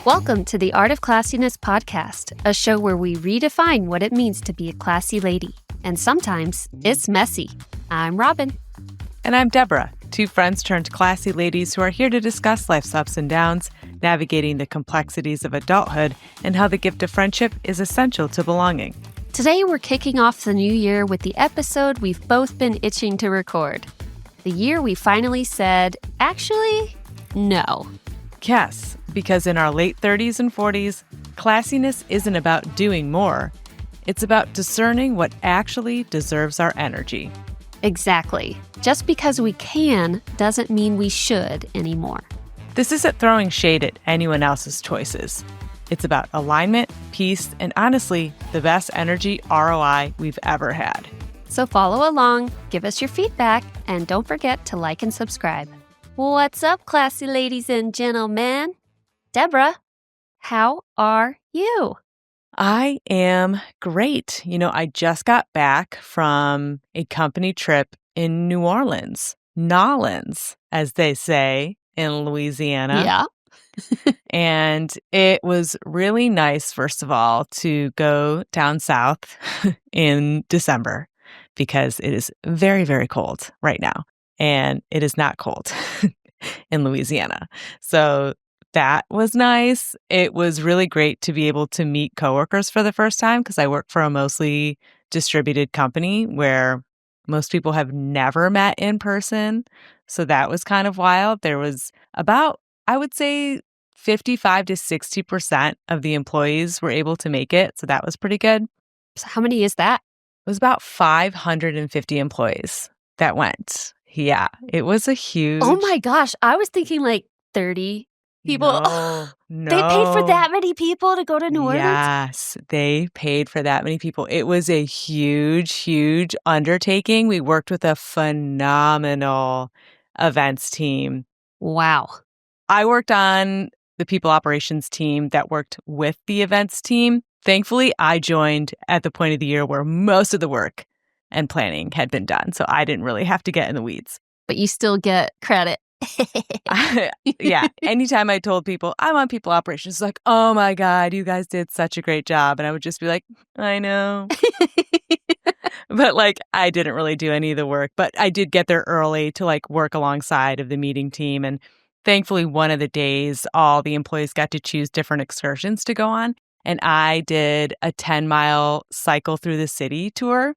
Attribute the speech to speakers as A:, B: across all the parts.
A: Welcome to the Art of Classiness podcast, a show where we redefine what it means to be a classy lady. And sometimes it's messy. I'm Robin.
B: And I'm Deborah, two friends turned classy ladies who are here to discuss life's ups and downs, navigating the complexities of adulthood, and how the gift of friendship is essential to belonging.
A: Today we're kicking off the new year with the episode we've both been itching to record. The year we finally said, actually, no.
B: Yes, because in our late 30s and 40s, classiness isn't about doing more. It's about discerning what actually deserves our energy.
A: Exactly. Just because we can doesn't mean we should anymore.
B: This isn't throwing shade at anyone else's choices. It's about alignment, peace, and honestly, the best energy ROI we've ever had.
A: So follow along, give us your feedback, and don't forget to like and subscribe. What's up, classy ladies and gentlemen? Deborah, how are you?
B: I am great. I just got back from a company trip in New Orleans, Nolans, as they say in Louisiana.
A: Yeah.
B: And it was really nice, first of all, to go down south in December because it is very, very cold right now. And it is not cold in Louisiana. So that was nice. It was really great to be able to meet coworkers for the first time because I work for a mostly distributed company where most people have never met in person. So that was kind of wild. There was about, I would say, 55 to 60% of the employees were able to make it. So that was pretty good.
A: So how many is that?
B: It was about 550 employees that went. Yeah, it was a huge...
A: Oh my gosh, I was thinking like 30 people.
B: No.
A: They paid for that many people to go to New Orleans?
B: Yes, they paid for that many people. It was a huge, huge undertaking. We worked with a phenomenal events team.
A: Wow.
B: I worked on the people operations team that worked with the events team. Thankfully, I joined at the point of the year where most of the work and planning had been done. So I didn't really have to get in the weeds.
A: But you still get credit.
B: Yeah. Anytime I told people I'm on people operations, it's like, oh my God, you guys did such a great job. And I would just be like, I know. But I didn't really do any of the work. But I did get there early to work alongside of the meeting team. And thankfully, one of the days, all the employees got to choose different excursions to go on. And I did a 10-mile cycle through the city tour.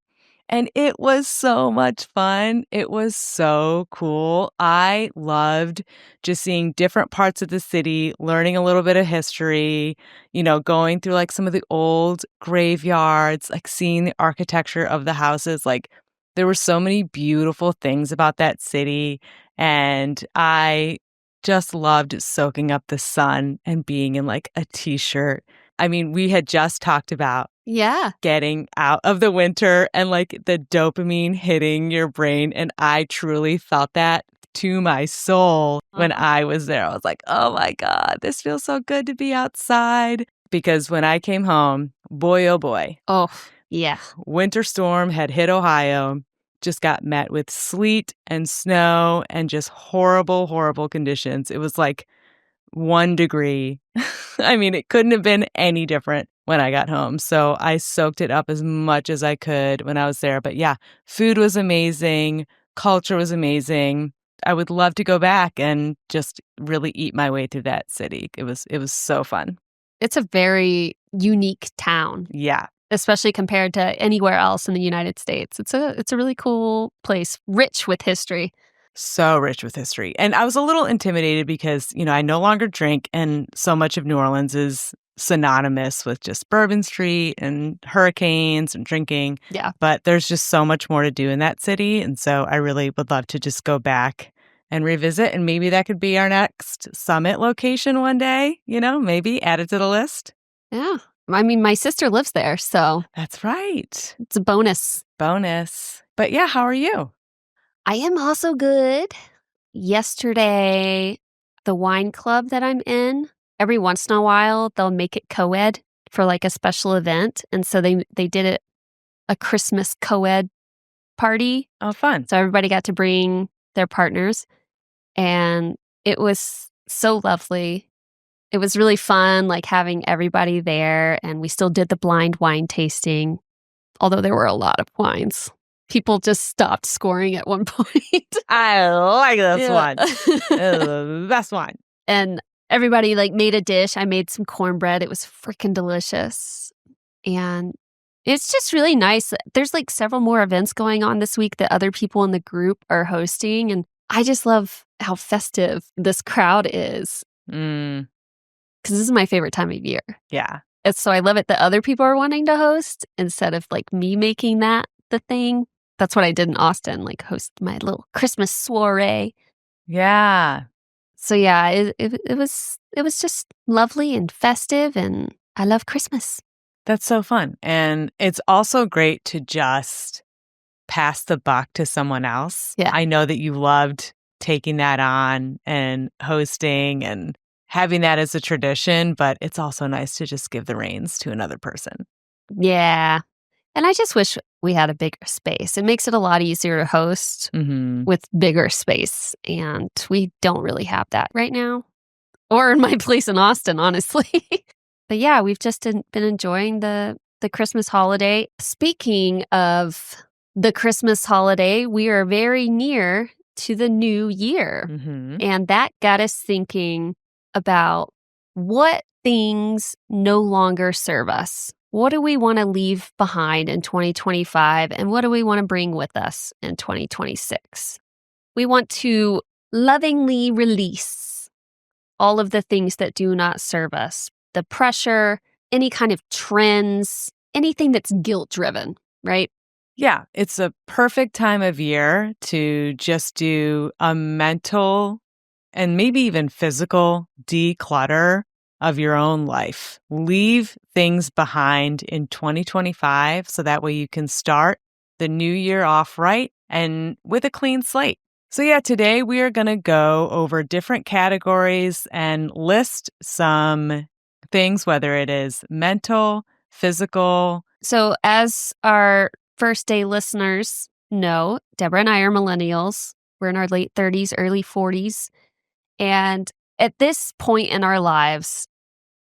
B: And it was so much fun. It was so cool. I loved just seeing different parts of the city, learning a little bit of history, going through some of the old graveyards, seeing the architecture of the houses. There were so many beautiful things about that city. And I just loved soaking up the sun and being in a t-shirt. I mean, we had just talked about getting out of the winter and the dopamine hitting your brain. And I truly felt that to my soul when I was there. I was like, oh my God, this feels so good to be outside. Because when I came home, boy, oh boy.
A: Oh, yeah.
B: Winter storm had hit Ohio, just got met with sleet and snow and just horrible, horrible conditions. It was 1 degree. I mean, it couldn't have been any different when I got home. So I soaked it up as much as I could when I was there. But yeah, food was amazing. Culture was amazing. I would love to go back and just really eat my way through that city. It was so fun.
A: It's a very unique town.
B: Yeah.
A: Especially compared to anywhere else in the United States. It's a really cool place, rich with history.
B: So rich with history. And I was a little intimidated because, I no longer drink, and so much of New Orleans is synonymous with just Bourbon Street and hurricanes and drinking.
A: Yeah.
B: But there's just so much more to do in that city. And so I really would love to just go back and revisit. And maybe that could be our next summit location one day, maybe add it to the list.
A: Yeah. I mean, my sister lives there, so.
B: That's right.
A: It's a bonus.
B: But yeah, how are you?
A: I am also good. Yesterday, the wine club that I'm in, every once in a while, they'll make it co-ed for a special event. And so they did a Christmas co-ed party.
B: Oh, fun.
A: So everybody got to bring their partners, and it was so lovely. It was really fun, like having everybody there, and we still did the blind wine tasting, although there were a lot of wines. People just stopped scoring at one point.
B: I like this one.
A: Yeah.
B: The best one.
A: And everybody like made a dish. I made some cornbread. It was freaking delicious. And it's just really nice. There's like several more events going on this week that other people in the group are hosting. And I just love how festive this crowd is.
B: Mm,
A: Because this is my favorite time of year.
B: yeah.
A: And so I love it that other people are wanting to host instead of like me making that the thing. That's what I did in Austin, like host my little Christmas soiree.
B: Yeah.
A: So yeah, it was just lovely and festive, and I love Christmas.
B: That's so fun. And it's also great to just pass the buck to someone else.
A: Yeah.
B: I know that you loved taking that on and hosting and having that as a tradition, but it's also nice to just give the reins to another person.
A: Yeah. And I just wish we had a bigger space. It makes it a lot easier to host
B: Mm-hmm.
A: with bigger space, and we don't really have that right now. Or in my place in Austin, honestly. But yeah, we've just been enjoying the Christmas holiday. Speaking of the Christmas holiday, we are very near to the new year.
B: Mm-hmm.
A: And that got us thinking about what things no longer serve us. What do we want to leave behind in 2025? And what do we want to bring with us in 2026? We want to lovingly release all of the things that do not serve us, the pressure, any kind of trends, anything that's guilt-driven, right?
B: Yeah, it's a perfect time of year to just do a mental and maybe even physical declutter of your own life. Leave things behind in 2025 so that way you can start the new year off right and with a clean slate. So yeah, today we are going to go over different categories and list some things, whether it is mental, physical.
A: So as our first day listeners know, Deborah and I are millennials. We're in our late 30s, early 40s. And at this point in our lives,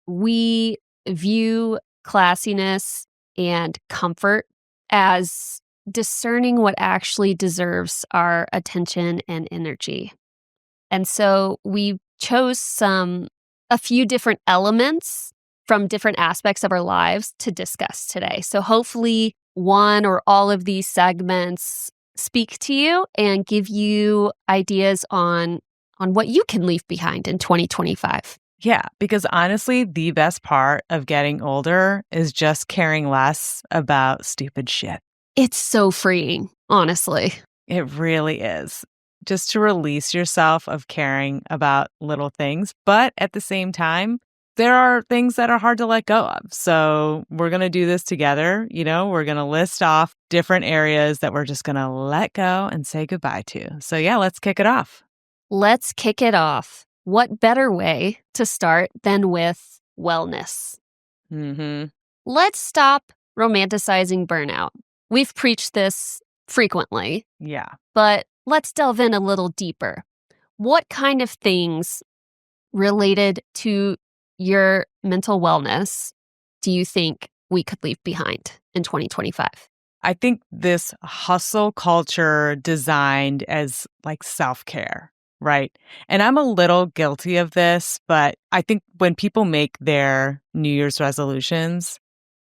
A: we view classiness and comfort as discerning what actually deserves our attention and energy. And so we chose a few different elements from different aspects of our lives to discuss today. So hopefully one or all of these segments speak to you and give you ideas on what you can leave behind in 2025.
B: Yeah, because honestly, the best part of getting older is just caring less about stupid shit.
A: It's so freeing, honestly.
B: It really is. Just to release yourself of caring about little things. But at the same time, there are things that are hard to let go of. So we're going to do this together. We're going to list off different areas that we're just going to let go and say goodbye to. So yeah, let's kick it off.
A: Let's kick it off. What better way to start than with wellness?
B: Mm-hmm.
A: Let's stop romanticizing burnout. We've preached this frequently.
B: Yeah.
A: But let's delve in a little deeper. What kind of things related to your mental wellness do you think we could leave behind in 2025?
B: I think this hustle culture designed as like self-care, right? And I'm a little guilty of this, but I think when people make their New Year's resolutions,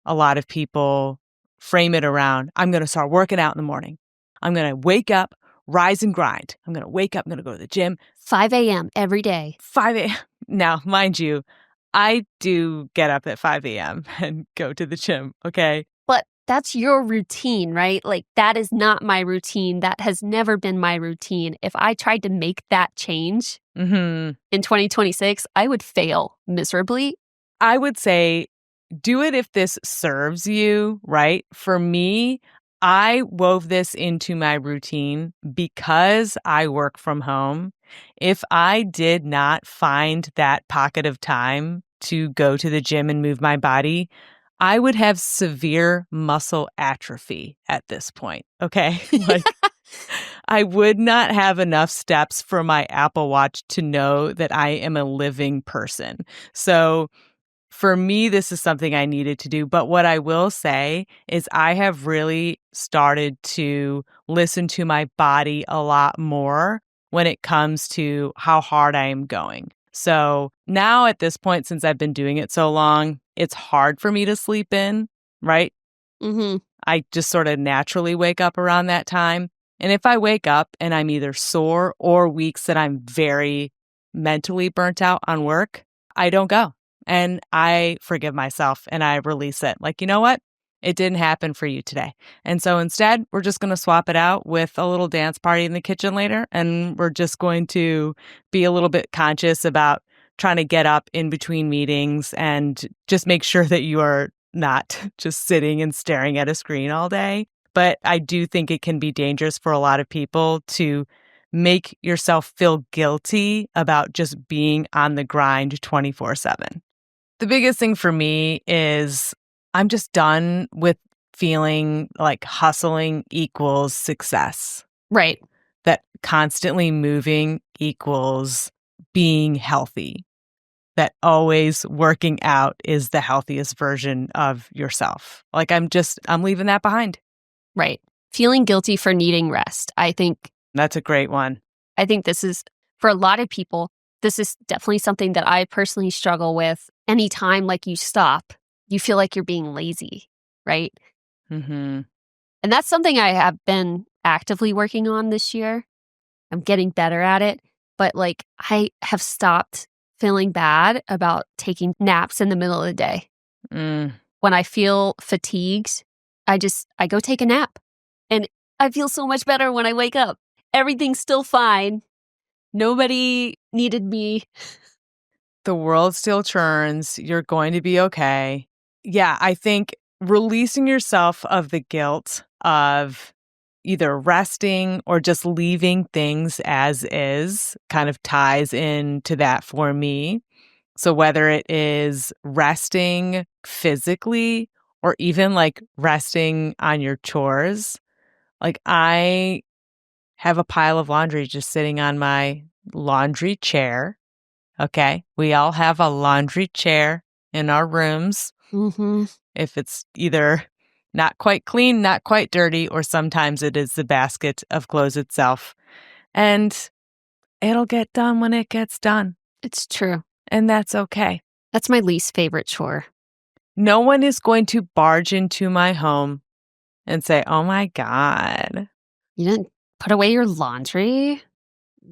B: a lot of people frame it around, I'm going to start working out in the morning. I'm going to wake up, rise and grind. I'm going to wake up, I'm going to go to the gym.
A: 5 a.m. every day.
B: 5 a.m. Now, mind you, I do get up at 5 a.m. and go to the gym, okay?
A: But that's your routine, right? Like, that is not my routine. That has never been my routine. If I tried to make that change in 2026, I would fail miserably.
B: I would say do it if this serves you, right? For me, I wove this into my routine because I work from home. If I did not find that pocket of time to go to the gym and move my body, I would have severe muscle atrophy at this point, okay? Like, I would not have enough steps for my Apple Watch to know that I am a living person. So, for me, this is something I needed to do. But what I will say is I have really started to listen to my body a lot more when it comes to how hard I am going. So now at this point, since I've been doing it so long, it's hard for me to sleep in, right?
A: Mhm.
B: I just sort of naturally wake up around that time. And if I wake up and I'm either sore or weeks that I'm very mentally burnt out on work, I don't go. And I forgive myself and I release it. Like, you know what? It didn't happen for you today. And so instead, we're just going to swap it out with a little dance party in the kitchen later. And we're just going to be a little bit conscious about trying to get up in between meetings and just make sure that you are not just sitting and staring at a screen all day. But I do think it can be dangerous for a lot of people to make yourself feel guilty about just being on the grind 24/7. The biggest thing for me is I'm just done with feeling like hustling equals success,
A: Right.
B: that constantly moving equals being healthy, that always working out is the healthiest version of yourself. Like I'm leaving that behind.
A: Right. Feeling guilty for needing rest.
B: That's a great one.
A: I think this is for a lot of people, this is definitely something that I personally struggle with. Anytime like you stop, you feel like you're being lazy, right?
B: Mhm.
A: And that's something I have been actively working on this year. I'm getting better at it, but like I have stopped feeling bad about taking naps in the middle of the day.
B: Mm.
A: When I feel fatigued, I go take a nap. And I feel so much better when I wake up. Everything's still fine. Nobody needed me.
B: The world still churns. You're going to be okay. Yeah, I think releasing yourself of the guilt of either resting or just leaving things as is kind of ties into that for me. So whether it is resting physically or even like resting on your chores, like I have a pile of laundry just sitting on my laundry chair. Okay. We all have a laundry chair in our rooms.
A: Mhm.
B: If it's either not quite clean, not quite dirty, or sometimes it is the basket of clothes itself. And it'll get done when it gets done.
A: It's true.
B: And that's okay.
A: That's my least favorite chore.
B: No one is going to barge into my home and say, "Oh my God,
A: You didn't put away your laundry?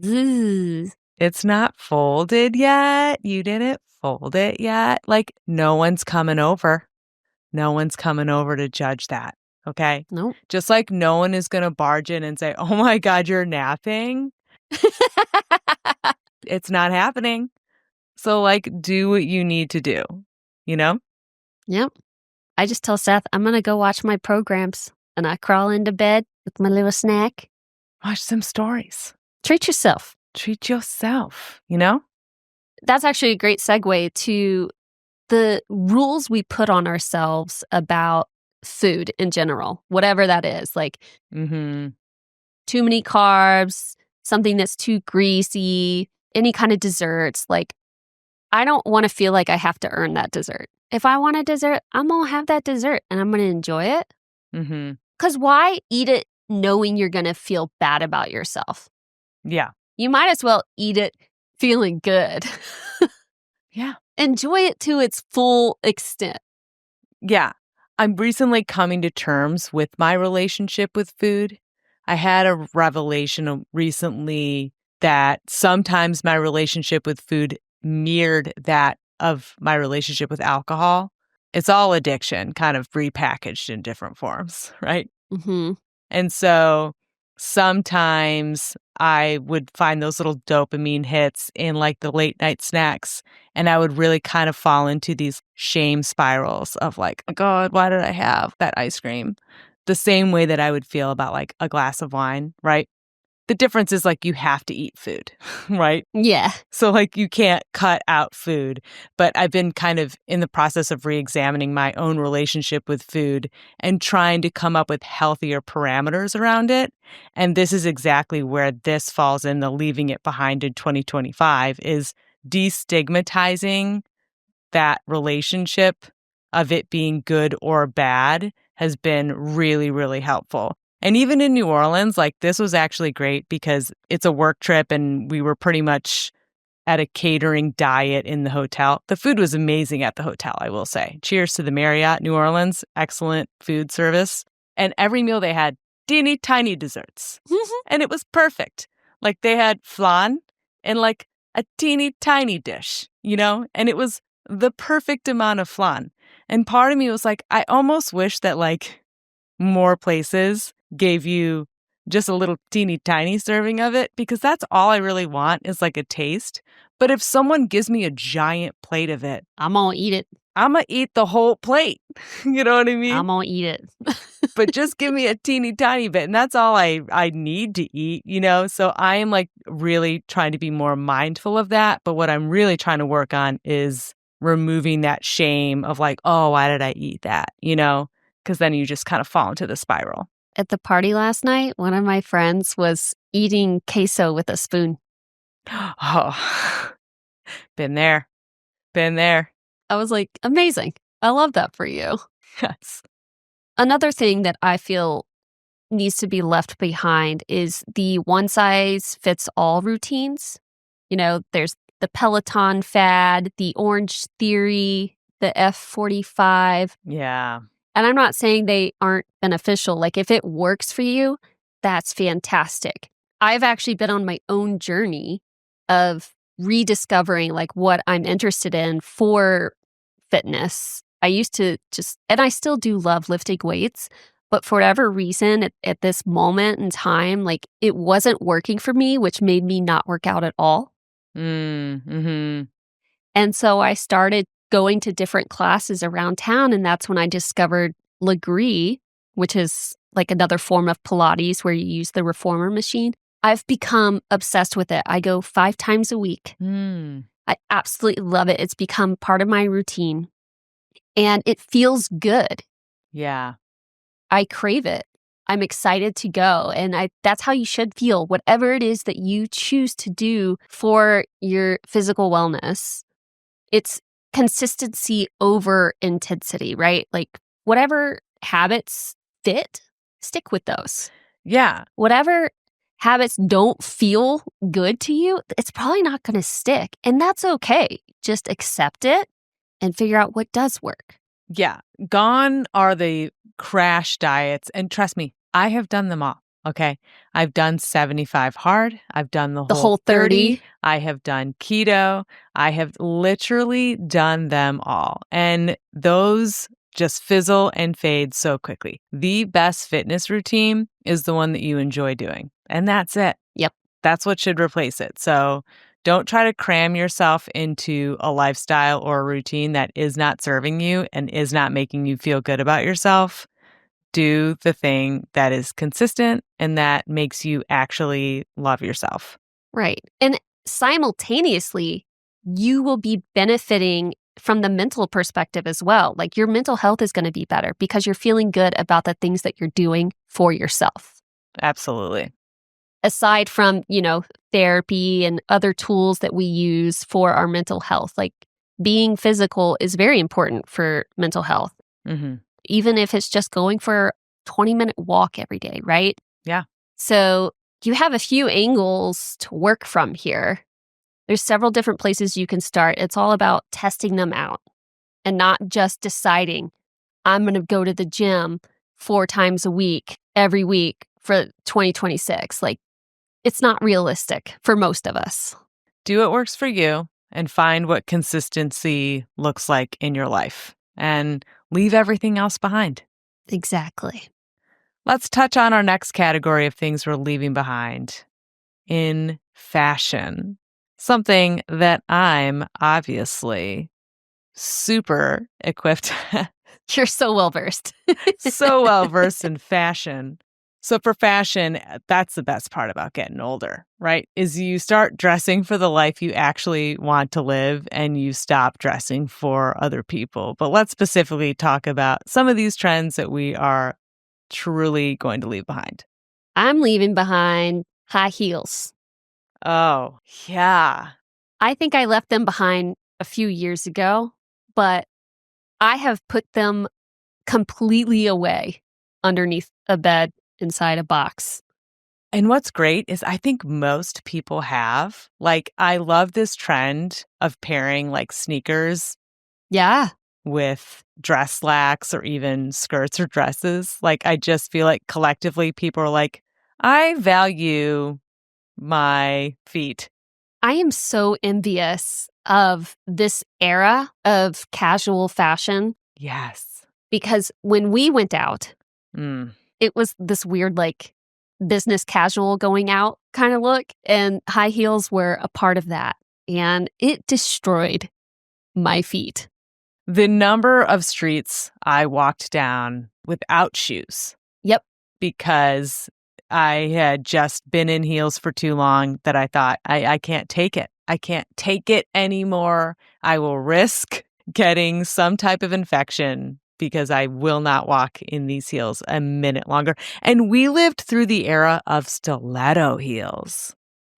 A: Ugh.
B: it's not folded yet. You didn't fold it yet." Like, no one's coming over. No one's coming over to judge that. Okay.
A: Nope.
B: Just like no one is going to barge in and say, "Oh my God, you're napping." It's not happening. So, like, do what you need to do, you know?
A: Yep. I just tell Seth, I'm going to go watch my programs. And I crawl into bed with my little snack.
B: Watch some stories.
A: Treat yourself.
B: Treat yourself, you know?
A: That's actually a great segue to the rules we put on ourselves about food in general, whatever that is. Like
B: Mhm.
A: too many carbs, something that's too greasy, any kind of desserts. Like, I don't want to feel like I have to earn that dessert. If I want a dessert, I'm going to have that dessert and I'm going to enjoy it.
B: Mhm.
A: Because why eat it knowing you're going to feel bad about yourself?
B: Yeah.
A: You might as well eat it feeling good.
B: Yeah.
A: Enjoy it to its full extent.
B: Yeah. I'm recently coming to terms with my relationship with food. I had a revelation recently that sometimes my relationship with food mirrored that of my relationship with alcohol. It's all addiction, kind of repackaged in different forms, right?
A: Hmm.
B: And so sometimes I would find those little dopamine hits in like the late night snacks. And I would really kind of fall into these shame spirals of like, oh God, why did I have that ice cream? The same way that I would feel about like a glass of wine, right? The difference is like you have to eat food, right?
A: Yeah.
B: So like you can't cut out food. But I've been kind of in the process of re-examining my own relationship with food and trying to come up with healthier parameters around it. And this is exactly where this falls in the leaving it behind in 2025 is destigmatizing that relationship of it being good or bad has been really, really helpful. And even in New Orleans, like this was actually great because it's a work trip and we were pretty much at a catering diet in the hotel. The food was amazing at the hotel, I will say. Cheers to the Marriott New Orleans. Excellent food service. And every meal they had teeny tiny desserts. And it was perfect. Like they had flan and like a teeny tiny dish, and it was the perfect amount of flan. And part of me was like, I almost wish that like more places gave you just a little teeny tiny serving of it because that's all I really want is like a taste. But if someone gives me a giant plate of it,
A: I'm gonna eat it.
B: I'm gonna eat the whole plate. You know what I mean?
A: I'm gonna eat it.
B: But just give me a teeny tiny bit. And that's all I need to eat, So I am like really trying to be more mindful of that. But what I'm really trying to work on is removing that shame of like, oh, why did I eat that? Because then you just kind of fall into the spiral.
A: At the party last night, one of my friends was eating queso with a spoon.
B: Oh, been there. Been there.
A: I was like, amazing. I love that for you.
B: Yes.
A: Another thing that I feel needs to be left behind is the one size fits all routines. There's the Peloton fad, the Orange Theory, the F45.
B: Yeah.
A: And I'm not saying they aren't beneficial. Like if it works for you, that's fantastic. I've actually been on my own journey of rediscovering like what I'm interested in for fitness. I used to and I still do love lifting weights, but for whatever reason at this moment in time, like it wasn't working for me, which made me not work out at all.
B: Mm-hmm.
A: And so I started going to different classes around town, and that's when I discovered Legree, which is like another form of Pilates where you use the reformer machine. I've become obsessed with it. I go 5 times a week. I absolutely love it. It's become part of my routine, and it feels good.
B: Yeah.
A: I crave it. I'm excited to go, and that's how you should feel. Whatever it is that you choose to do for your physical wellness, it's consistency over intensity, right? Like whatever habits fit, stick with those.
B: Yeah.
A: Whatever habits don't feel good to you, it's probably not going to stick. And that's okay. Just accept it and figure out what does work.
B: Yeah. Gone are the crash diets. And trust me, I have done them all. Okay. I've done 75 hard. I've done the whole 30. I have done keto. I have literally done them all. And those just fizzle and fade so quickly. The best fitness routine is the one that you enjoy doing. And that's it.
A: Yep.
B: That's what should replace it. So don't try to cram yourself into a lifestyle or a routine that is not serving you and is not making you feel good about yourself. Do the thing that is consistent and that makes you actually love yourself.
A: Right. And simultaneously, you will be benefiting from the mental perspective as well. Like your mental health is going to be better because you're feeling good about the things that you're doing for yourself.
B: Absolutely.
A: Aside from, therapy and other tools that we use for our mental health, like being physical is very important for mental health.
B: Mm-hmm.
A: Even if it's just going for a 20-minute walk every day, right?
B: Yeah.
A: So you have a few angles to work from here. There's several different places you can start. It's all about testing them out and not just deciding, I'm going to go to the gym 4 times a week, every week for 2026. Like, it's not realistic for most of us.
B: Do what works for you and find what consistency looks like in your life and leave everything else behind.
A: Exactly.
B: Let's touch on our next category of things we're leaving behind in fashion. Something that I'm obviously super equipped,
A: You're so well versed.
B: so well versed in fashion. So for fashion, that's the best part about getting older, right? Is you start dressing for the life you actually want to live and you stop dressing for other people. But let's specifically talk about some of these trends that we are truly going to leave behind.
A: I'm leaving behind high heels.
B: Oh, yeah.
A: I think I left them behind a few years ago, but I have put them completely away underneath a bed inside a box.
B: And what's great is I think most people have. Like, I love this trend of pairing like sneakers
A: Yeah.
B: with dress slacks or even skirts or dresses. Like, I just feel like collectively people are like, I value my feet.
A: I am so envious of this era of casual fashion
B: Yes.
A: because when we went out,
B: Mm.
A: it was this weird, like, business casual going out kind of look, and high heels were a part of that, and it destroyed my feet.
B: The number of streets I walked down without shoes
A: Yep.
B: because I had just been in heels for too long that I thought, I can't take it. I can't take it anymore. I will risk getting some type of infection because I will not walk in these heels a minute longer. And we lived through the era of stiletto heels,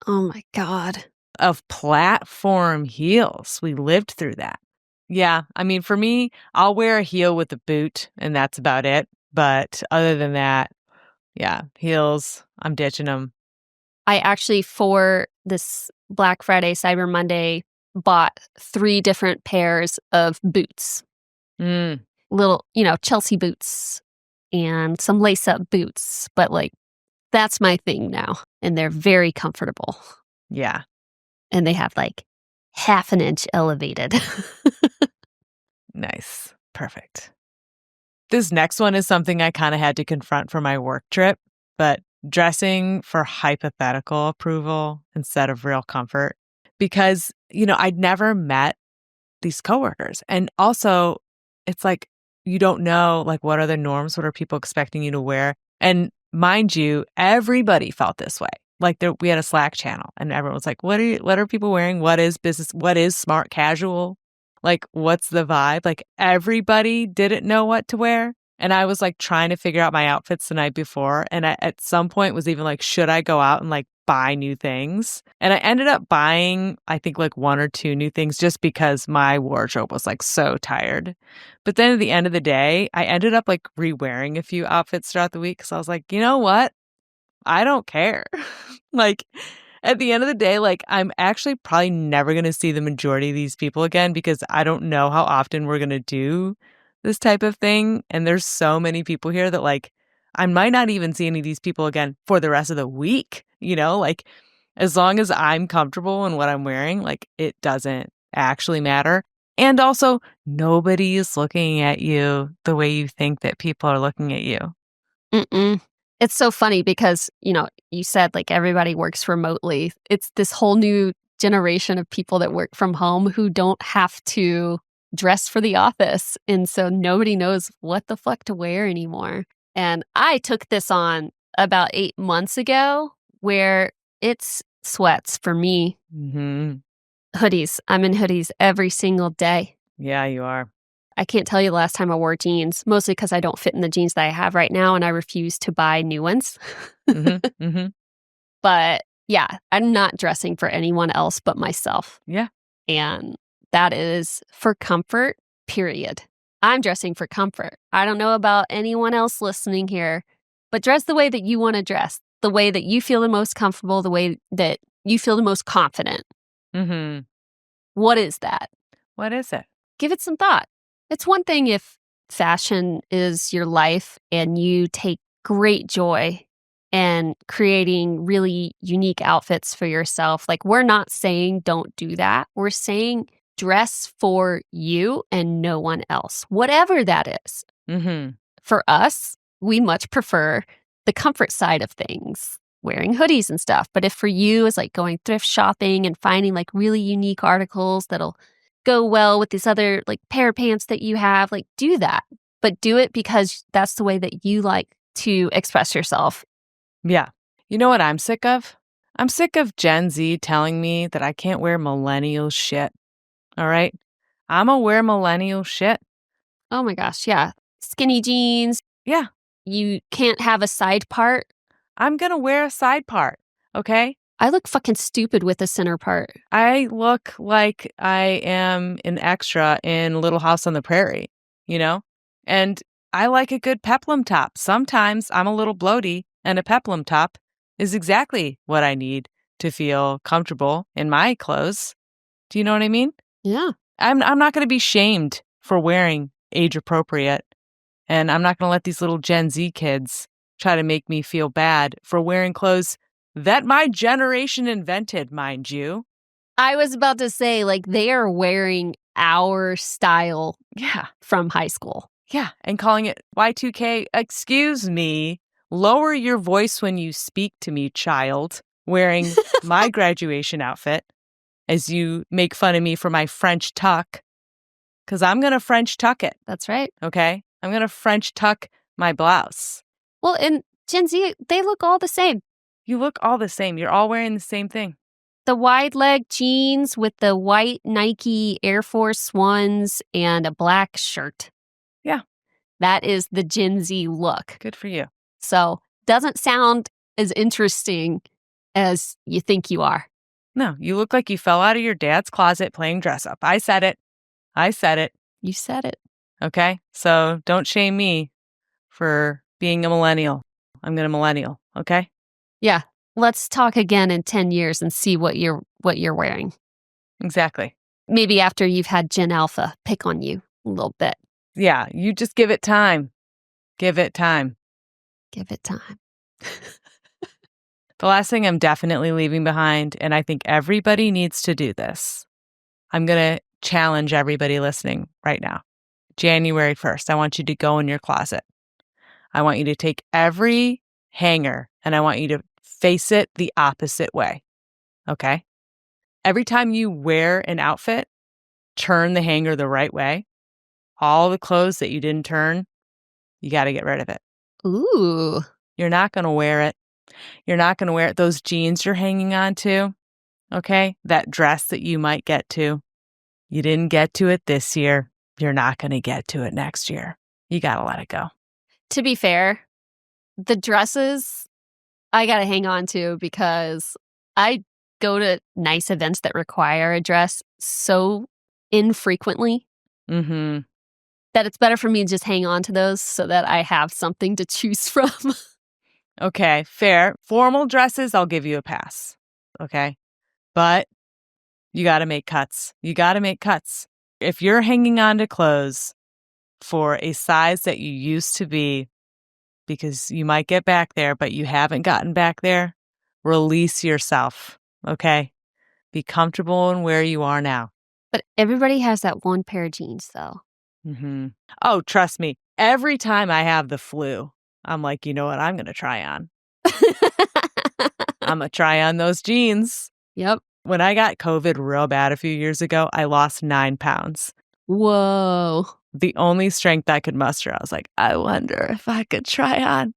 A: Oh my god.
B: of platform heels. We lived through that. Yeah, I mean, for me, I'll wear a heel with a boot, and that's about it. But other than that, yeah, heels, I'm ditching them.
A: I actually, for this Black Friday, Cyber Monday, bought 3 different pairs of boots.
B: Mm,
A: Little, Chelsea boots and some lace-up boots, but, like, that's my thing now, and they're very comfortable,
B: yeah,
A: and they have, like, half an inch elevated.
B: nice. Perfect. This next one is something I kind of had to confront for my work trip, but dressing for hypothetical approval instead of real comfort. Because, I'd never met these coworkers. And also, it's like you don't know like what are the norms, what are people expecting you to wear? And mind you, everybody felt this way. Like we had a Slack channel and everyone was like, what are people wearing? What is business? What is smart casual? Like what's the vibe? Like everybody didn't know what to wear. And I was like trying to figure out my outfits the night before. And I, at some point was even like, should I go out and like buy new things? And I ended up buying, I think like 1 or 2 new things just because my wardrobe was like so tired. But then at the end of the day, I ended up like re-wearing a few outfits throughout the week. So I was like, you know what? I don't care. Like at the end of the day, like I'm actually probably never going to see the majority of these people again because I don't know how often we're going to do this type of thing. And there's so many people here that like I might not even see any of these people again for the rest of the week, like as long as I'm comfortable in what I'm wearing, like it doesn't actually matter. And also, nobody is looking at you the way you think that people are looking at you.
A: Mm-mm. It's so funny because, you said, like, everybody works remotely. It's this whole new generation of people that work from home who don't have to dress for the office, and so nobody knows what the fuck to wear anymore. And I took this on about 8 months ago where it's sweats for me.
B: Hmm.
A: Hoodies. I'm in hoodies every single day.
B: Yeah, you are.
A: I can't tell you the last time I wore jeans, mostly because I don't fit in the jeans that I have right now, and I refuse to buy new ones.
B: Hmm. Hmm.
A: But, yeah, I'm not dressing for anyone else but myself,
B: Yeah.
A: and that is for comfort, period. I'm dressing for comfort. I don't know about anyone else listening here, but dress the way that you wanna dress, the way that you feel the most comfortable, the way that you feel the most confident.
B: Hmm.
A: What is that?
B: What is it?
A: Give it some thought. It's one thing if fashion is your life and you take great joy in creating really unique outfits for yourself. Like, we're not saying don't do that. We're saying dress for you and no one else, whatever that is.
B: Hmm.
A: For us, we much prefer the comfort side of things, wearing hoodies and stuff. But if for you is like going thrift shopping and finding like really unique articles that'll go well with this other like pair of pants that you have, like do that. But do it because that's the way that you like to express yourself.
B: Yeah. You know what I'm sick of? I'm sick of Gen Z telling me that I can't wear millennial shit. All right? I'ma wear millennial shit.
A: Oh my gosh, yeah. Skinny jeans,
B: Yeah,
A: you can't have a side part.
B: I'm gonna wear a side part, okay?
A: I look fucking stupid with a center part.
B: I look like I am an extra in Little House on the Prairie, you know? And I like a good peplum top. Sometimes I'm a little bloaty, and a peplum top is exactly what I need to feel comfortable in my clothes. Do you know what I mean?
A: Yeah.
B: I'm not gonna be shamed for wearing age appropriate, and I'm not gonna let these little Gen Z kids try to make me feel bad for wearing clothes that my generation invented, mind you.
A: I was about to say, like, they are wearing our style
B: Yeah,
A: from high school.
B: yeah, and calling it Y2K. Excuse me, lower your voice when you speak to me, child, wearing my graduation outfit as you make fun of me for my French tuck, because I'm gonna French tuck it,
A: That's right.
B: okay? I'm gonna French tuck my blouse.
A: Well, and Gen Z, they look all the same.
B: You look all the same. You're all wearing the same thing.
A: The wide leg jeans with the white Nike Air Force Ones and a black shirt.
B: Yeah,
A: That is the Gen Z look.
B: good for you.
A: So, doesn't sound as interesting as you think you are.
B: No, you look like you fell out of your dad's closet playing dress up. I said it. I said it.
A: You said it.
B: Okay? So don't shame me for being a millennial. I'm gonna millennial, okay?
A: Yeah. Let's talk again in 10 years and see what you're wearing.
B: Exactly.
A: Maybe after you've had Gen Alpha pick on you a little bit.
B: Yeah, you just give it time. Give it time.
A: Give it time.
B: The last thing I'm definitely leaving behind, and I think everybody needs to do this. I'm gonna challenge everybody listening right now. January 1st, I want you to go in your closet. I want you to take every hanger and I want you to face it the opposite way. Okay? Every time you wear an outfit, turn the hanger the right way. All the clothes that you didn't turn, you got to get rid of it.
A: Ooh.
B: You're not going to wear it. You're not going to wear it. Those jeans you're hanging on to, okay? That dress that you might get to, you didn't get to it this year. You're not going to get to it next year. You got to let it go.
A: To be fair, the dresses I got to hang on to because I go to nice events that require a dress so infrequently
B: Mm-hmm.
A: that it's better for me to just hang on to those so that I have something to choose from.
B: Okay, fair. Formal dresses, I'll give you a pass. Okay. But you got to make cuts. You got to make cuts. If you're hanging on to clothes for a size that you used to be, because you might get back there, but you haven't gotten back there, release yourself. Okay. Be comfortable in where you are now.
A: But everybody has that one pair of jeans, though.
B: Mm-hmm. Oh, trust me. Every time I have the flu, I'm like, you know what? I'm going to try on. I'm going to try on those jeans.
A: Yep.
B: When I got COVID real bad a few years ago, I lost 9 pounds.
A: Whoa.
B: The only strength I could muster, I was like, I wonder if I could try on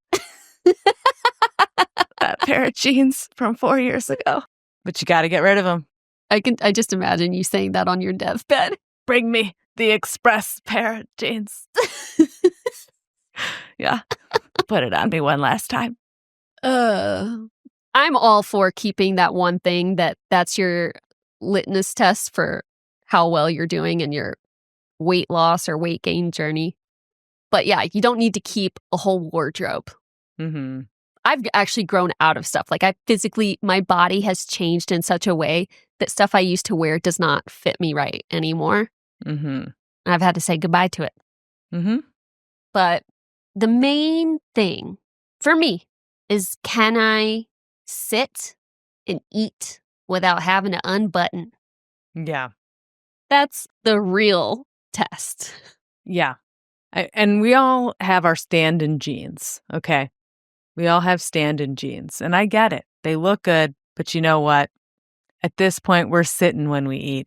B: that pair of jeans from 4 years ago. But you got to get rid of them.
A: I just imagine you saying that on your deathbed.
B: Bring me the express pair of jeans. Yeah. Put it on me one last time.
A: I'm all for keeping that one thing that's your litmus test for how well you're doing in your weight loss or weight gain journey. But yeah, you don't need to keep a whole wardrobe.
B: Mm-hmm.
A: I've actually grown out of stuff. Like my body has changed in such a way that stuff I used to wear does not fit me right anymore.
B: Mm-hmm.
A: I've had to say goodbye to it.
B: Mm-hmm.
A: But the main thing for me is, can I sit and eat without having to unbutton?
B: Yeah.
A: That's the real test.
B: Yeah. And we all have our stand-in jeans, okay? We all have stand-in jeans, and I get it. They look good, but you know what? At this point, we're sitting when we eat.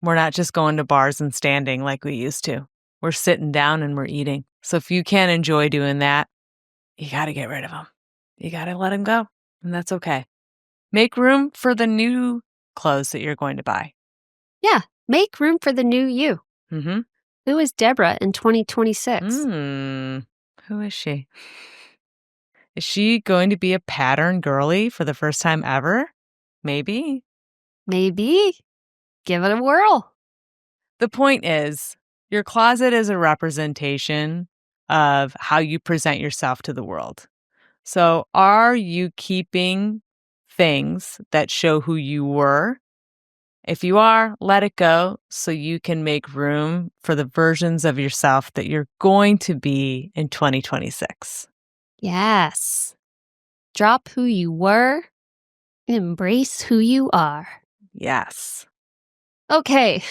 B: We're not just going to bars and standing like we used to. We're sitting down and we're eating. So if you can't enjoy doing that, you got to get rid of them. you got to let them go. And that's okay. Make room for the new clothes that you're going to buy.
A: Yeah, make room for the new you.
B: Mm-hmm.
A: Who is Deborah in 2026?
B: Who is she? Is she going to be a pattern girly for the first time ever? Maybe.
A: Maybe. Give it a whirl.
B: The point is, your closet is a representation of how you present yourself to the world. So, are you keeping things that show who you were? If you are, let it go so you can make room for the versions of yourself that you're going to be in 2026.
A: Yes. Drop who you were, embrace who you are.
B: Yes.
A: Okay,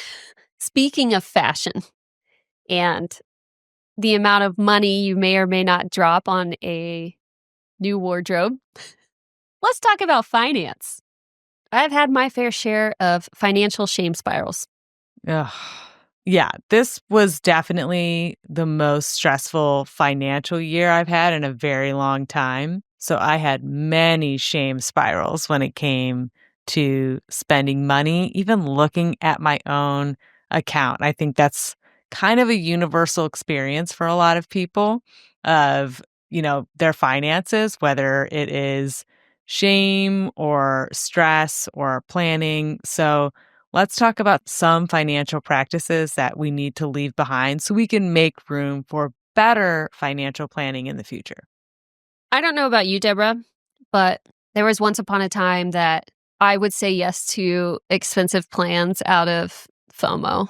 A: speaking of fashion and the amount of money you may or may not drop on a new wardrobe, let's talk about finance. I've had my fair share of financial shame spirals.
B: Ugh. Yeah, this was definitely the most stressful financial year I've had in a very long time. So I had many shame spirals when it came to spending money, even looking at my own account. I think that's kind of a universal experience for a lot of people of, their finances, whether it is shame or stress or planning. So let's talk about some financial practices that we need to leave behind so we can make room for better financial planning in the future.
A: I don't know about you, Deborah, but there was once upon a time that I would say yes to expensive plans out of FOMO.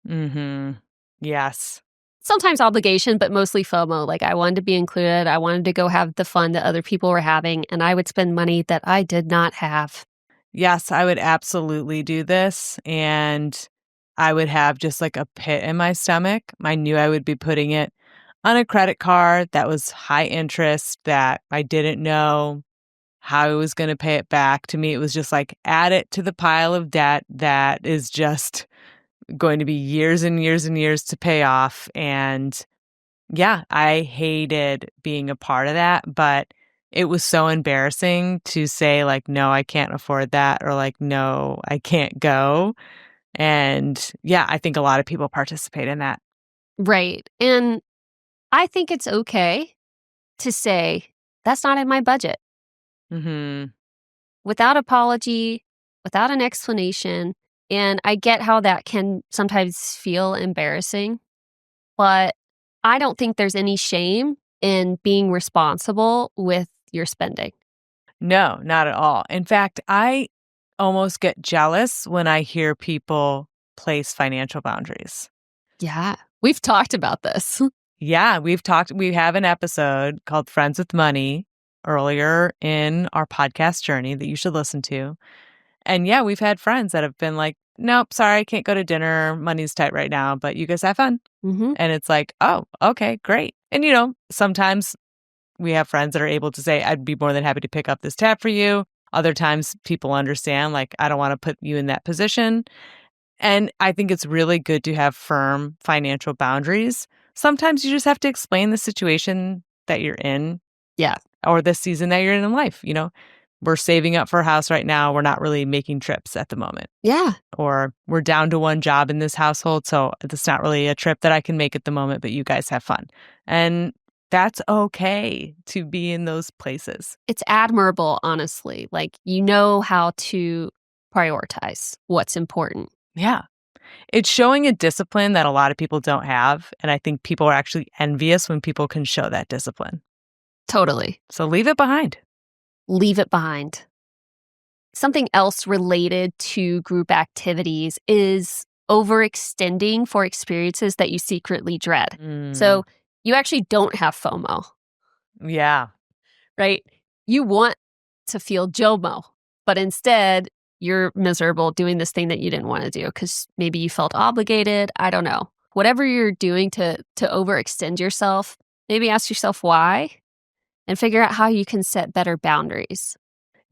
B: Mhm. Yes.
A: Sometimes obligation, but mostly FOMO. Like I wanted to be included. I wanted to go have the fun that other people were having, and I would spend money that I did not have.
B: Yes, I would absolutely do this, and I would have just like a pit in my stomach. I knew I would be putting it on a credit card that was high interest that I didn't know how I was going to pay it back. To me, it was just like add it to the pile of debt that is just going to be years and years and years to pay off. And yeah, I hated being a part of that, but it was so embarrassing to say, like, no, I can't afford that, or like, no, I can't go. And yeah, I think a lot of people participate in that.
A: Right. And I think it's okay to say, that's not in my budget
B: Hmm.
A: without apology, without an explanation. And I get how that can sometimes feel embarrassing, but I don't think there's any shame in being responsible with your spending.
B: No, not at all. In fact, I almost get jealous when I hear people place financial boundaries.
A: Yeah. We've talked about this.
B: Yeah, we have an episode called Friends with Money earlier in our podcast journey that you should listen to. And yeah, we've had friends that have been like, nope, sorry, I can't go to dinner. Money's tight right now, but you guys have fun.
A: Hmm.
B: And it's like, oh, okay, great. And sometimes we have friends that are able to say, I'd be more than happy to pick up this tab for you. Other times people understand, like, I don't want to put you in that position. And I think it's really good to have firm financial boundaries. Sometimes you just have to explain the situation that you're in
A: Yeah.
B: or the season that you're in life. We're saving up for a house right now. We're not really making trips at the moment.
A: Yeah.
B: Or we're down to one job in this household. So it's not really a trip that I can make at the moment, but you guys have fun. And that's okay to be in those places.
A: It's admirable, honestly. Like, you know how to prioritize what's important.
B: Yeah. It's showing a discipline that a lot of people don't have. And I think people are actually envious when people can show that discipline.
A: Totally.
B: So leave it behind.
A: Leave it behind. Something else related to group activities is overextending for experiences that you secretly dread.
B: Mm,
A: So you actually don't have FOMO,
B: yeah.
A: right? You want to feel JOMO, but instead you're miserable doing this thing that you didn't want to do because maybe you felt obligated. I don't know. Whatever you're doing to overextend yourself, maybe ask yourself why and figure out how you can set better boundaries.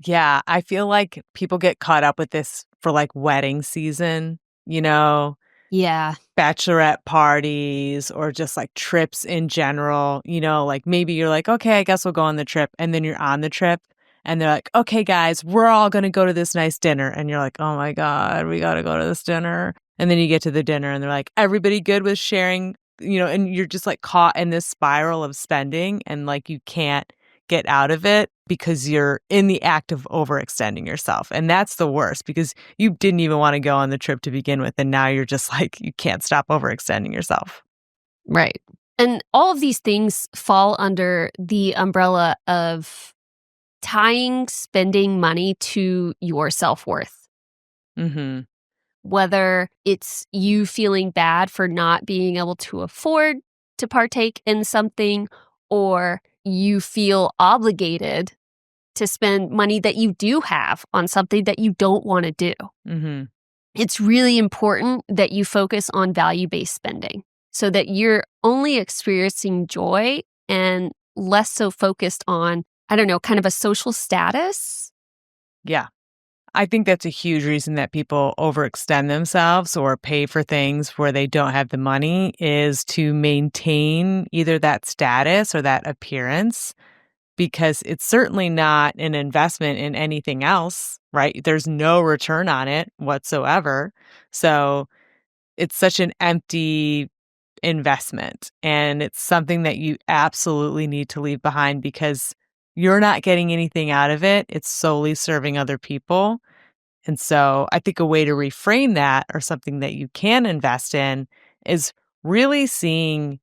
B: Yeah. I feel like people get caught up with this for like wedding season, you know?
A: Yeah.
B: bachelorette parties or just like trips in general, like maybe you're like, okay, I guess we'll go on the trip. And then you're on the trip and they're like, okay, guys, we're all going to go to this nice dinner. And you're like, oh my God, we got to go to this dinner. And then you get to the dinner and they're like, everybody good with sharing, and you're just like caught in this spiral of spending and like you can't get out of it because you're in the act of overextending yourself. And that's the worst because you didn't even want to go on the trip to begin with. And now you're just like, you can't stop overextending yourself.
A: Right. And all of these things fall under the umbrella of tying spending money to your self-worth.
B: Mm-hmm.
A: Whether it's you feeling bad for not being able to afford to partake in something, or you feel obligated to spend money that you do have on something that you don't want to do.
B: Mm-hmm.
A: It's really important that you focus on value-based spending so that you're only experiencing joy and less so focused on, I don't know, kind of a social status.
B: Yeah. I think that's a huge reason that people overextend themselves or pay for things where they don't have the money is to maintain either that status or that appearance because it's certainly not an investment in anything else, right? There's no return on it whatsoever. So it's such an empty investment. And it's something that you absolutely need to leave behind because you're not getting anything out of it. It's solely serving other people. And so I think a way to reframe that or something that you can invest in is really seeing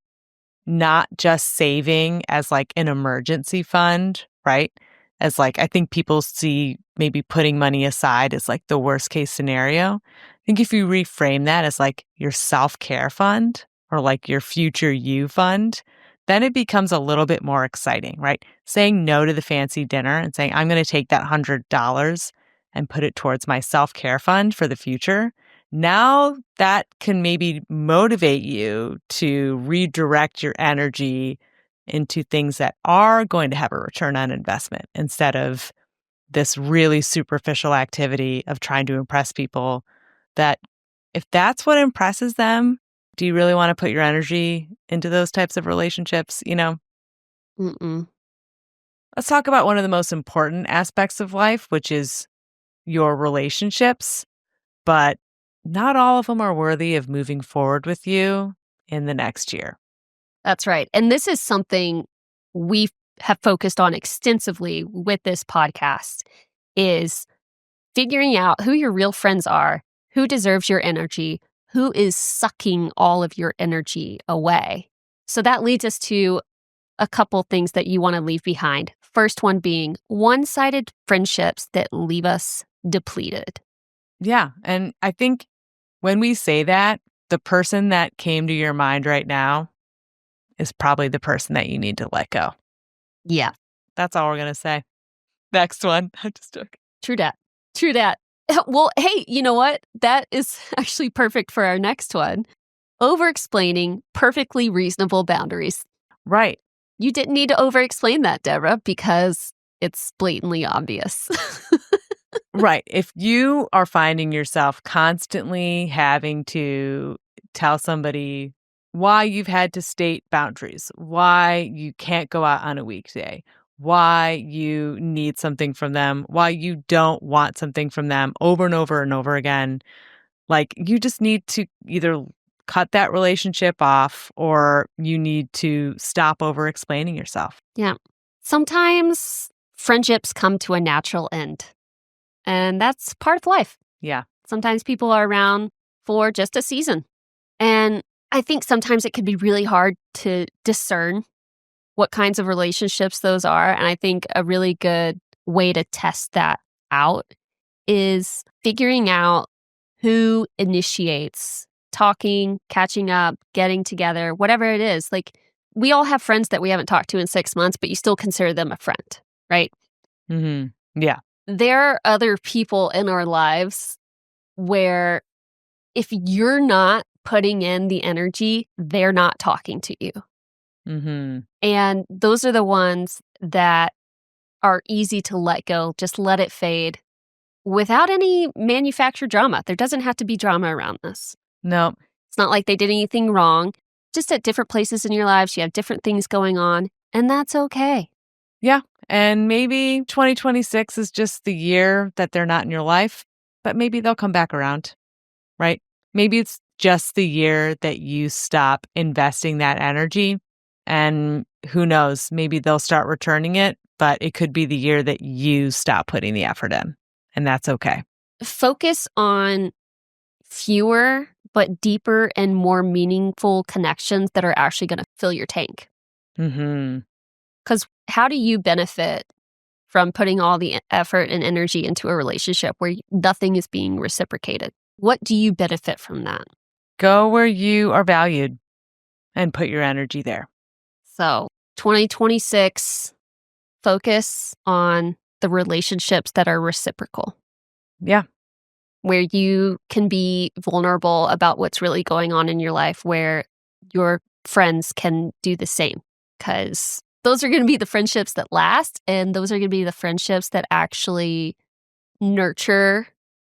B: not just saving as like an emergency fund, right? As like, I think people see maybe putting money aside as like the worst case scenario. I think if you reframe that as like your self care fund or like your future you fund, then it becomes a little bit more exciting, right? Saying no to the fancy dinner and saying, I'm going to take that $100 and put it towards my self care fund for the future. Now that can maybe motivate you to redirect your energy into things that are going to have a return on investment instead of this really superficial activity of trying to impress people that if that's what impresses them, do you really want to put your energy into those types of relationships?
A: Mm-mm.
B: Let's talk about one of the most important aspects of life, which is your relationships. But not all of them are worthy of moving forward with you in the next year.
A: That's right. And this is something we have focused on extensively with this podcast is figuring out who your real friends are, who deserves your energy, who is sucking all of your energy away. So that leads us to a couple things that you want to leave behind. First one being one-sided friendships that leave us depleted.
B: Yeah. And I think when we say that, the person that came to your mind right now is probably the person that you need to let go.
A: Yeah,
B: That's all we're going to say. Next one. I just took.
A: true that. True that. Well, hey, you know what? That is actually perfect for our next one. Over-explaining perfectly reasonable boundaries.
B: Right.
A: You didn't need to over-explain that, Deborah, because it's blatantly obvious.
B: Right. If you are finding yourself constantly having to tell somebody why you've had to state boundaries, why you can't go out on a weekday, why you need something from them, why you don't want something from them over and over and over again, like you just need to either cut that relationship off or you need to stop over explaining yourself.
A: Yeah. Sometimes friendships come to a natural end, and that's part of life.
B: Yeah.
A: Sometimes people are around for just a season. And I think sometimes it can be really hard to discern what kinds of relationships those are. And I think a really good way to test that out is figuring out who initiates talking, catching up, getting together, whatever it is. Like, we all have friends that we haven't talked to in 6 months, but you still consider them a friend, right?
B: Mhm. Yeah.
A: There are other people in our lives where if you're not putting in the energy, they're not talking to you.
B: Mhm.
A: And those are the ones that are easy to let go. Just let it fade without any manufactured drama. There doesn't have to be drama around this.
B: No.
A: It's not like they did anything wrong. Just at different places in your lives, you have different things going on, and that's okay.
B: Yeah. And maybe 2026 is just the year that they're not in your life, but maybe they'll come back around, right? Maybe it's just the year that you stop investing that energy. And who knows, maybe they'll start returning it, but it could be the year that you stop putting the effort in. And that's okay.
A: Focus on fewer but deeper and more meaningful connections that are actually going to fill your tank.
B: Hmm.
A: Because how do you benefit from putting all the effort and energy into a relationship where nothing is being reciprocated? What do you benefit from that?
B: Go where you are valued and put your energy there.
A: So, 2026, focus on the relationships that are reciprocal,
B: Yeah.
A: where you can be vulnerable about what's really going on in your life, where your friends can do the same. Because those are going to be the friendships that last, and those are going to be the friendships that actually nurture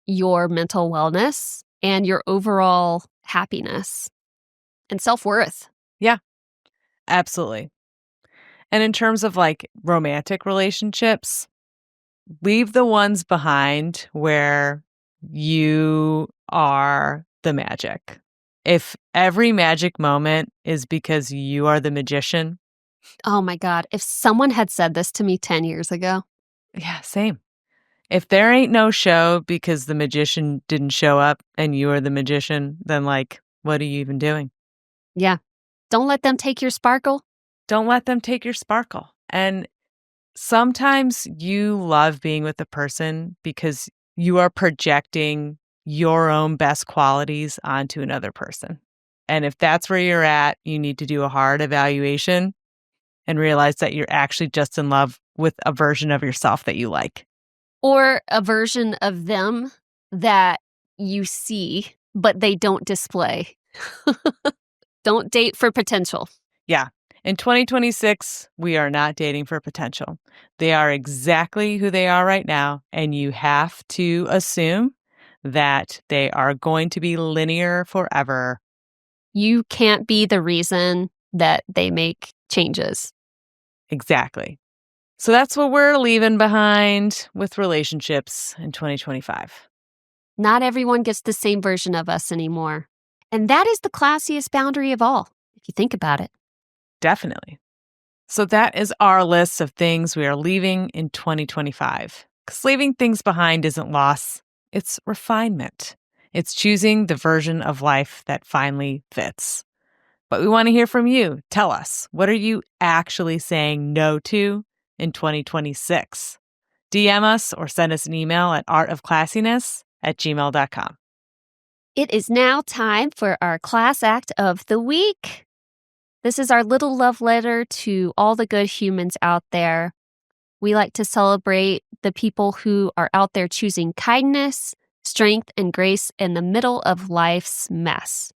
A: your mental wellness and your overall happiness and self-worth.
B: Yeah, absolutely. And in terms of like romantic relationships, leave the ones behind where you are the magic. If every magic moment is because you are the magician,
A: Oh my God, if someone had said this to me 10 years ago,
B: yeah, same. If there ain't no show because the magician didn't show up and you are the magician, then like, what are you even doing?
A: yeah, don't let them take your sparkle.
B: Don't let them take your sparkle. And sometimes you love being with a person because you are projecting your own best qualities onto another person. And if that's where you're at, you need to do a hard evaluation and realize that you're actually just in love with a version of yourself that you like.
A: Or a version of them that you see, but they don't display. Don't date for potential.
B: Yeah. In 2026, we are not dating for potential. They are exactly who they are right now. And you have to assume that they are going to be linear forever.
A: You can't be the reason that they make changes.
B: Exactly. So that's what we're leaving behind with relationships in 2025.
A: Not everyone gets the same version of us anymore. And that is the classiest boundary of all, if you think about it.
B: Definitely. So that is our list of things we are leaving in 2025. Because leaving things behind isn't loss, it's refinement. It's choosing the version of life that finally fits. But we want to hear from you. Tell us, what are you actually saying no to in 2026? DM us or send us an email at artofclassiness@gmail.com.
A: It is now time for our class act of the week. This is our little love letter to all the good humans out there. We like to celebrate the people who are out there choosing kindness, strength, and grace in the middle of life's mess.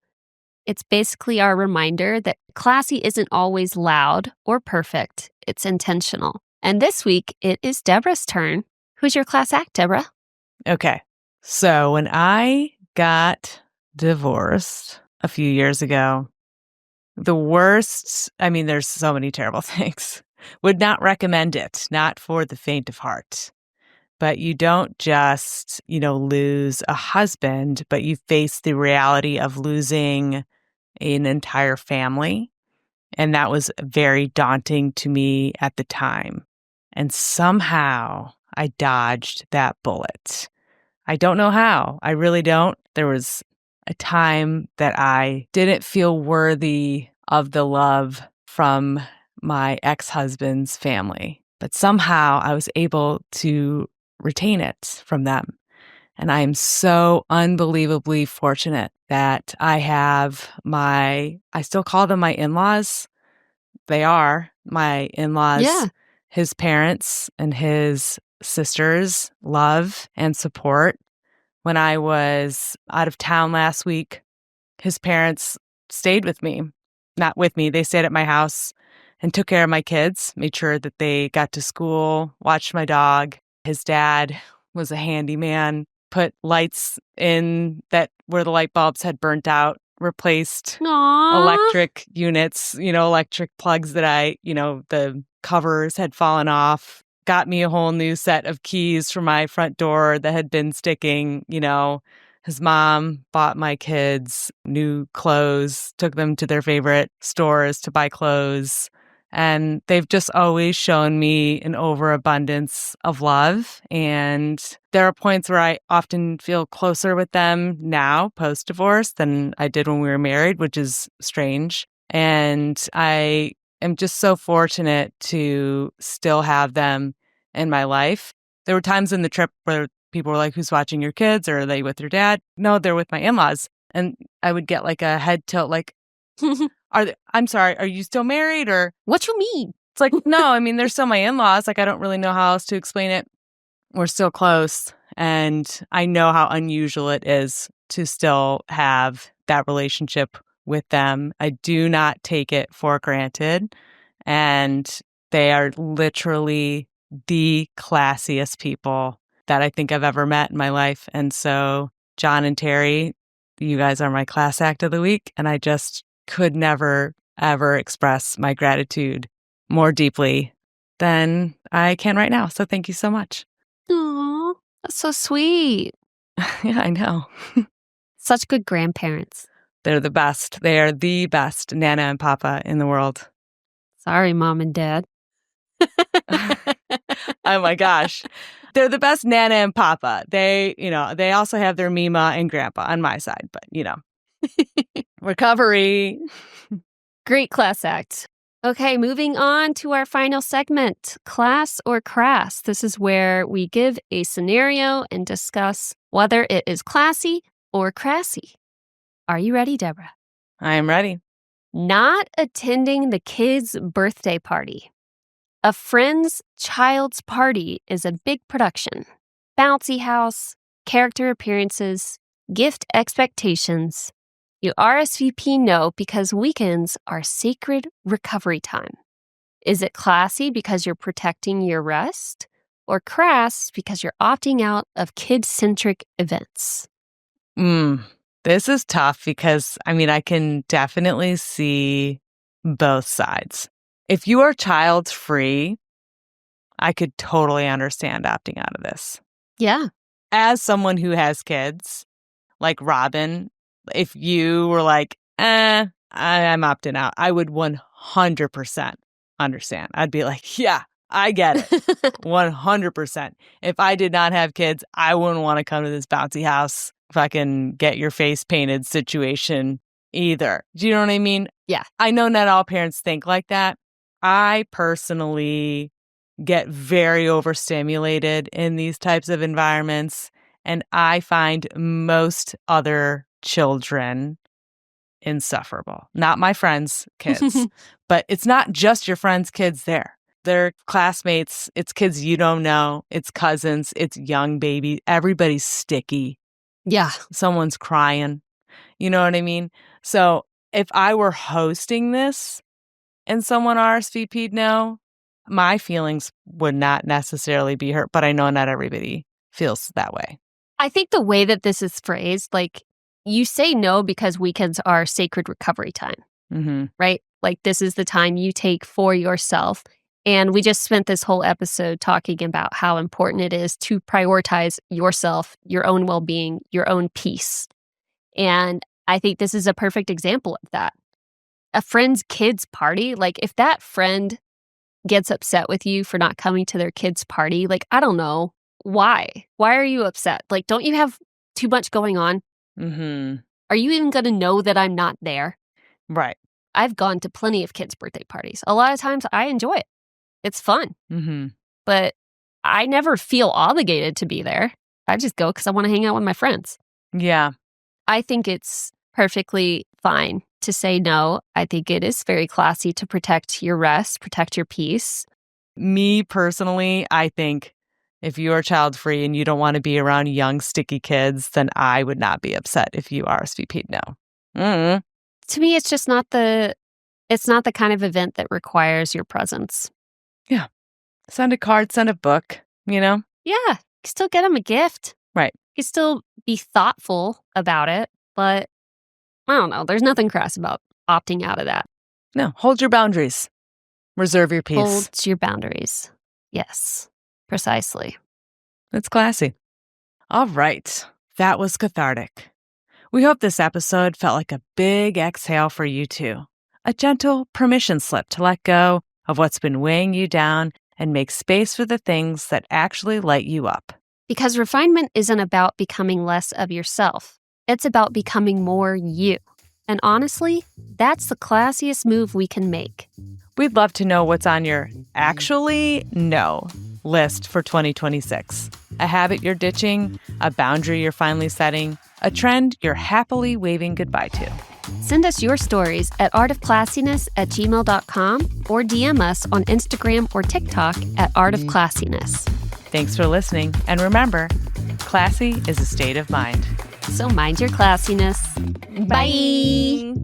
A: It's basically our reminder that classy isn't always loud or perfect, it's intentional. And this week, it is Deborah's turn. Who's your class act, Deborah?
B: Okay. So when I got divorced a few years ago, the worst, I mean, there's so many terrible things. Would not recommend it, not for the faint of heart. But you don't just, lose a husband, but you face the reality of losing an entire family. And that was very daunting to me at the time. And somehow I dodged that bullet. I don't know how. I really don't. There was a time that I didn't feel worthy of the love from my ex-husband's family, but somehow I was able to retain it from them. And I am so unbelievably fortunate that I still call them my in-laws. They are my in-laws,
A: Yeah.
B: his parents and his sisters' love and support. When I was out of town last week, his parents stayed with me. Not with me, they stayed at my house and took care of my kids, made sure that they got to school, watched my dog. His dad was a handyman, put lights in that where the light bulbs had burnt out replaced
A: Aww.
B: electric units, electric plugs that the covers had fallen off, got me a whole new set of keys for my front door that had been sticking. His mom bought my kids new clothes, took them to their favorite stores to buy clothes. And they've just always shown me an overabundance of love. And there are points where I often feel closer with them now, post-divorce, than I did when we were married, which is strange. And I am just so fortunate to still have them in my life. There were times in the trip where people were like, "Who's watching your kids? Or are they with your dad?" No, they're with my in-laws. And I would get like a head tilt, like, I'm sorry, are you still married? Or
A: What you mean?
B: it's like, no, I mean, they're still my in-laws. Like, I don't really know how else to explain it. We're still close. And I know how unusual it is to still have that relationship with them. I do not take it for granted. And they are literally the classiest people that I think I've ever met in my life. And so, John and Terry, you guys are my class act of the week. And I just could never, ever express my gratitude more deeply than I can right now. So thank you so much.
A: Aw, that's so sweet.
B: Yeah, I know.
A: Such good grandparents.
B: They're the best. They are the best Nana and Papa in the world.
A: Sorry, Mom and Dad.
B: Oh my gosh. They're the best Nana and Papa. They also have their Mima and Grandpa on my side, but recovery.
A: Great class act. Okay, moving on to our final segment, class or crass. This is where we give a scenario and discuss whether it is classy or crassy. Are you ready, Deborah?
B: I am ready.
A: Not attending the kid's birthday party. A friend's child's party is a big production. Bouncy house, character appearances, gift expectations. You RSVP no because weekends are sacred recovery time. Is it classy because you're protecting your rest? Or crass because you're opting out of kid-centric events?
B: This is tough because, I can definitely see both sides. If you are child-free, I could totally understand opting out of this.
A: Yeah.
B: As someone who has kids, like Robin, if you were like, I'm opting out, I would 100% understand. I'd be like, yeah, I get it. 100%. If I did not have kids, I wouldn't want to come to this bouncy house fucking get your face painted situation either. Do you know what I mean?
A: Yeah.
B: I know not all parents think like that. I personally get very overstimulated in these types of environments, and I find most other children insufferable. Not my friends' kids, but it's not just your friends' kids there. They're classmates, it's kids you don't know, it's cousins, it's young babies. Everybody's sticky.
A: Yeah.
B: Someone's crying. You know what I mean? So if I were hosting this and someone RSVP'd no, my feelings would not necessarily be hurt, but I know not everybody feels that way.
A: I think the way that this is phrased, like, you say no because weekends are sacred recovery time, right? Like, this is the time you take for yourself. And we just spent this whole episode talking about how important it is to prioritize yourself, your own well-being, your own peace. And I think this is a perfect example of that. A friend's kid's party, like, if that friend gets upset with you for not coming to their kid's party, like, I don't know. Why? Why are you upset? Like, don't you have too much going on? Are you even going to know that I'm not there?
B: Right.
A: I've gone to plenty of kids' birthday parties. A lot of times I enjoy it. It's fun. But I never feel obligated to be there. I just go because I want to hang out with my friends.
B: Yeah.
A: I think it's perfectly fine to say no. I think it is very classy to protect your rest, protect your peace.
B: Me personally, I think if you are child-free and you don't want to be around young, sticky kids, then I would not be upset if you RSVP'd no.
A: To me, it's just not the kind of event that requires your presence.
B: Yeah. Send a card, send a book,
A: Yeah. You can still get them a gift.
B: Right.
A: You can still be thoughtful about it, but I don't know. There's nothing crass about opting out of that.
B: No, hold your boundaries. Reserve your peace.
A: Hold your boundaries. Yes, precisely.
B: It's classy. All right. That was cathartic. We hope this episode felt like a big exhale for you too. A gentle permission slip to let go of what's been weighing you down and make space for the things that actually light you up.
A: Because refinement isn't about becoming less of yourself. It's about becoming more you. And honestly, that's the classiest move we can make.
B: We'd love to know what's on your actually no list for 2026. A habit you're ditching, a boundary you're finally setting, a trend you're happily waving goodbye to.
A: Send us your stories at artofclassiness@gmail.com or DM us on Instagram or TikTok at Art of Classiness.
B: Thanks for listening. And remember, classy is a state of mind.
A: So mind your classiness. Bye.